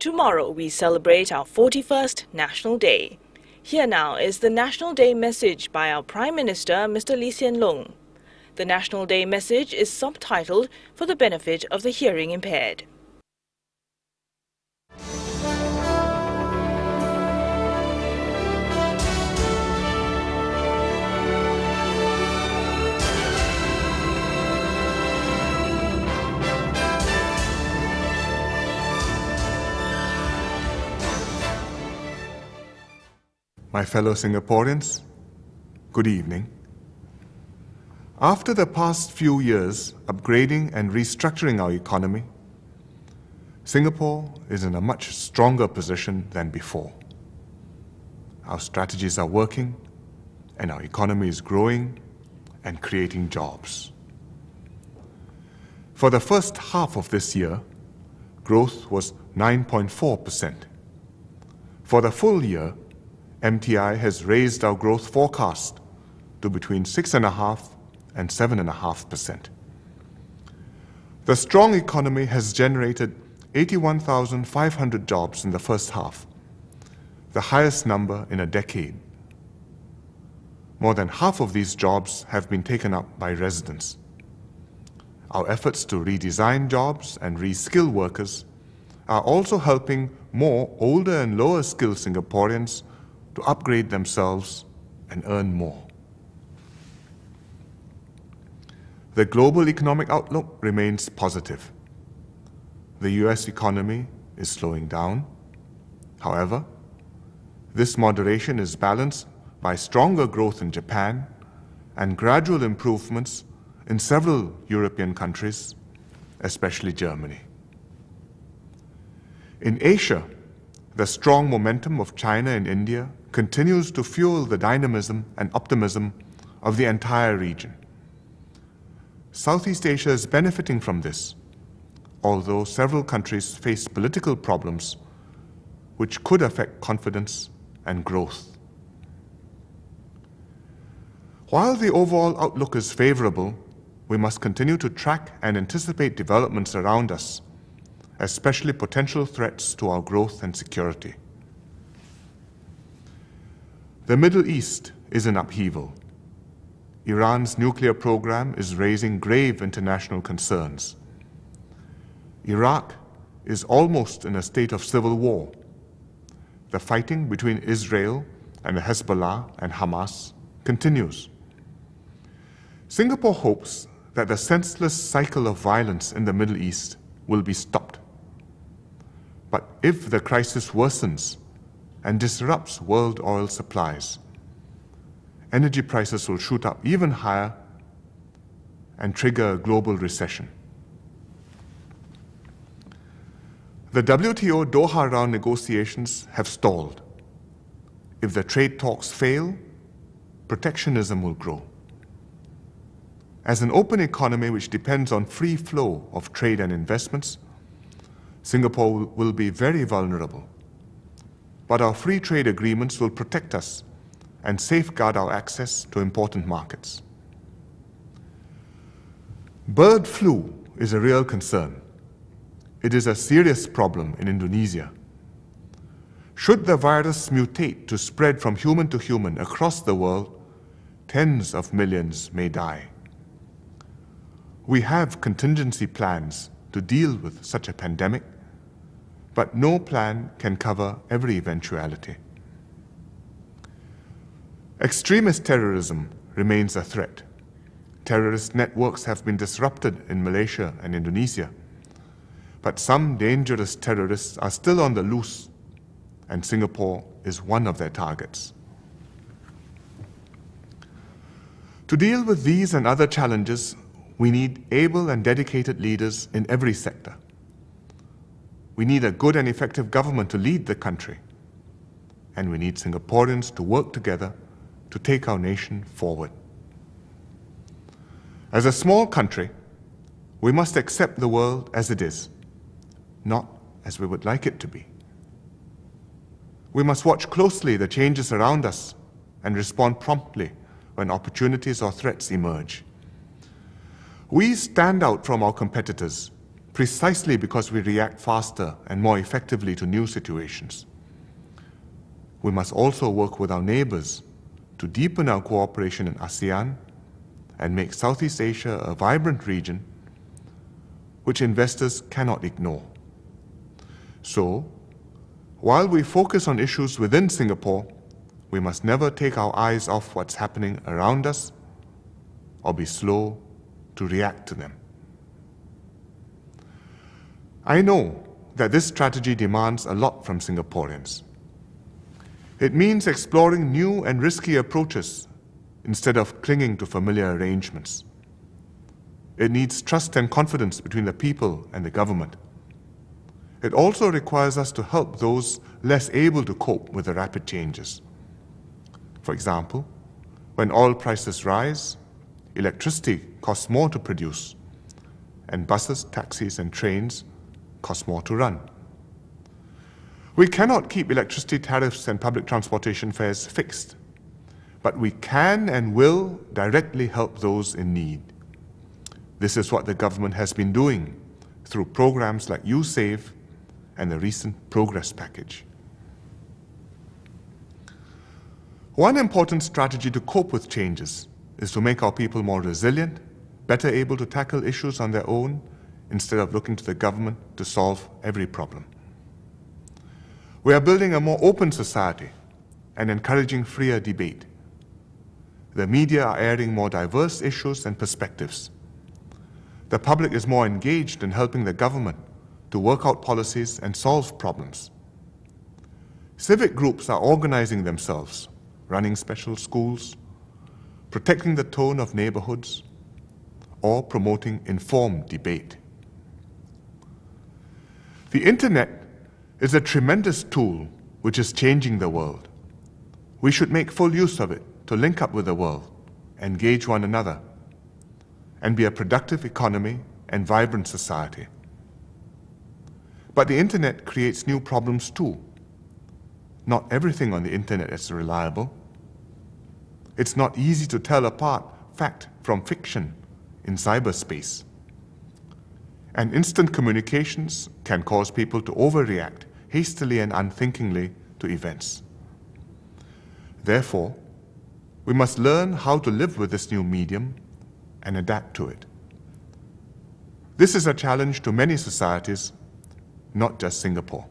Tomorrow we celebrate our 41st National Day. Here now is the National Day message by our Prime Minister, Mr. Hsien Loong. The National Day message is subtitled for the benefit of the hearing impaired. My fellow Singaporeans, good evening. After the past few years upgrading and restructuring our economy, Singapore is in a much stronger position than before. Our strategies are working, and our economy is growing and creating jobs. For the first half of this year, growth was 9.4%. For the full year, MTI has raised our growth forecast to between 6.5% and 7.5%. The strong economy has generated 81,500 jobs in the first half, the highest number in a decade. More than half of these jobs have been taken up by residents. Our efforts to redesign jobs and reskill workers are also helping more older and lower-skilled Singaporeans to upgrade themselves and earn more. The global economic outlook remains positive. The US economy is slowing down. However, this moderation is balanced by stronger growth in Japan and gradual improvements in several European countries, especially Germany. In Asia, the strong momentum of China and India continues to fuel the dynamism and optimism of the entire region. Southeast Asia is benefiting from this, although several countries face political problems which could affect confidence and growth. While the overall outlook is favorable, we must continue to track and anticipate developments around us, especially potential threats to our growth and security. The Middle East is in upheaval. Iran's nuclear program is raising grave international concerns. Iraq is almost in a state of civil war. The fighting between Israel and the Hezbollah and Hamas continues. Singapore hopes that the senseless cycle of violence in the Middle East will be stopped. But if the crisis worsens and disrupts world oil supplies, energy prices will shoot up even higher and trigger a global recession. The WTO Doha round negotiations have stalled. If the trade talks fail, protectionism will grow. As an open economy which depends on free flow of trade and investments, Singapore will be very vulnerable. But our free trade agreements will protect us and safeguard our access to important markets. Bird flu is a real concern. It is a serious problem in Indonesia. Should the virus mutate to spread from human to human across the world, tens of millions may die. We have contingency plans to deal with such a pandemic, but no plan can cover every eventuality. Extremist terrorism remains a threat. Terrorist networks have been disrupted in Malaysia and Indonesia, but some dangerous terrorists are still on the loose, and Singapore is one of their targets. To deal with these and other challenges, we need able and dedicated leaders in every sector. We need a good and effective government to lead the country, and we need Singaporeans to work together to take our nation forward. As a small country, we must accept the world as it is, not as we would like it to be. We must watch closely the changes around us and respond promptly when opportunities or threats emerge. We stand out from our competitors precisely because we react faster and more effectively to new situations. We must also work with our neighbors to deepen our cooperation in ASEAN and make Southeast Asia a vibrant region which investors cannot ignore. So, while we focus on issues within Singapore, we must never take our eyes off what's happening around us or be slow to react to them. I know that this strategy demands a lot from Singaporeans. It means exploring new and risky approaches instead of clinging to familiar arrangements. It needs trust and confidence between the people and the government. It also requires us to help those less able to cope with the rapid changes. For example, when oil prices rise, electricity costs more to produce, and buses, taxis, and trains cost more to run. We cannot keep electricity tariffs and public transportation fares fixed, but we can and will directly help those in need. This is what the government has been doing through programs like YouSave and the recent Progress Package. One important strategy to cope with changes is to make our people more resilient, better able to tackle issues on their own, instead of looking to the government to solve every problem. We are building a more open society and encouraging freer debate. The media are airing more diverse issues and perspectives. The public is more engaged in helping the government to work out policies and solve problems. Civic groups are organizing themselves, running special schools, protecting the tone of neighborhoods, or promoting informed debate. The internet is a tremendous tool which is changing the world. We should make full use of it to link up with the world, engage one another, and be a productive economy and vibrant society. But the internet creates new problems too. Not everything on the internet is reliable. It's not easy to tell apart fact from fiction in cyberspace. And instant communications can cause people to overreact hastily and unthinkingly to events. Therefore, we must learn how to live with this new medium and adapt to it. This is a challenge to many societies, not just Singapore.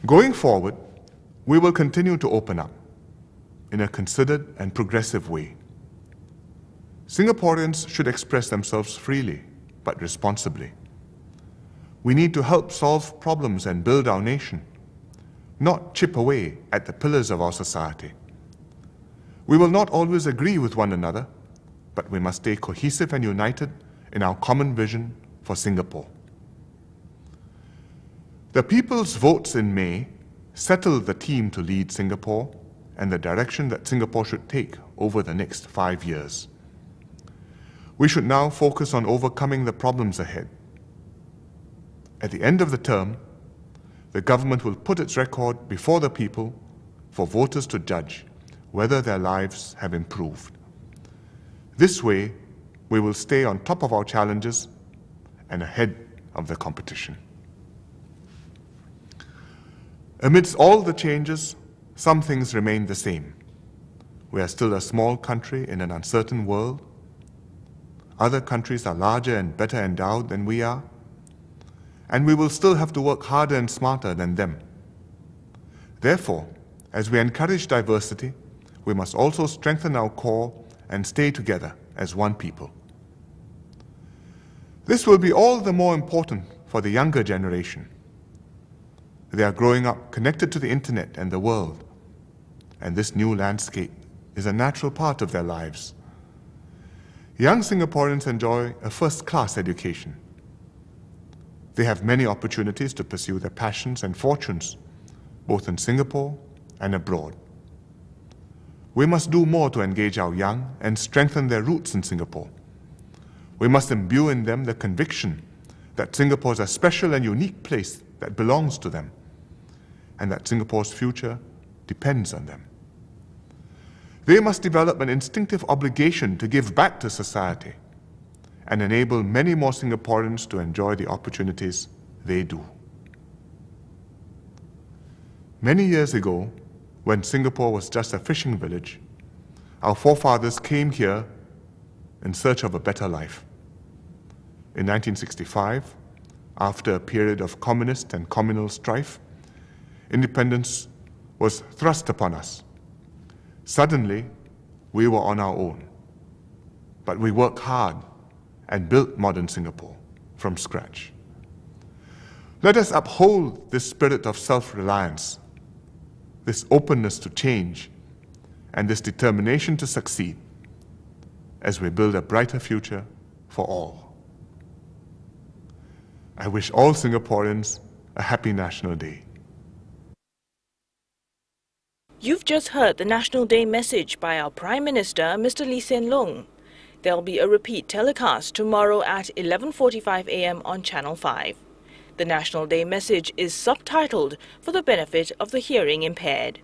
Going forward, we will continue to open up in a considered and progressive way. Singaporeans should express themselves freely, but responsibly. We need to help solve problems and build our nation, not chip away at the pillars of our society. We will not always agree with one another, but we must stay cohesive and united in our common vision for Singapore. The people's votes in May settled the team to lead Singapore and the direction that Singapore should take over the next 5 years. We should now focus on overcoming the problems ahead. At the end of the term, the government will put its record before the people for voters to judge whether their lives have improved. This way, we will stay on top of our challenges and ahead of the competition. Amidst all the changes, some things remain the same. We are still a small country in an uncertain world. Other countries are larger and better endowed than we are, and we will still have to work harder and smarter than them. Therefore, as we encourage diversity, we must also strengthen our core and stay together as one people. This will be all the more important for the younger generation. They are growing up connected to the internet and the world, and this new landscape is a natural part of their lives. Young Singaporeans enjoy a first-class education. They have many opportunities to pursue their passions and fortunes, both in Singapore and abroad. We must do more to engage our young and strengthen their roots in Singapore. We must imbue in them the conviction that Singapore is a special and unique place that belongs to them, and that Singapore's future depends on them. They must develop an instinctive obligation to give back to society and enable many more Singaporeans to enjoy the opportunities they do. Many years ago, when Singapore was just a fishing village, our forefathers came here in search of a better life. In 1965, after a period of communist and communal strife, independence was thrust upon us. Suddenly, we were on our own. But we worked hard and built modern Singapore from scratch. Let us uphold this spirit of self-reliance, this openness to change, and this determination to succeed as we build a brighter future for all. I wish all Singaporeans a happy National Day. You've just heard the National Day message by our Prime Minister, Mr. Hsien Loong. There'll be a repeat telecast tomorrow at 11:45 a.m. on Channel 5. The National Day message is subtitled for the benefit of the hearing impaired.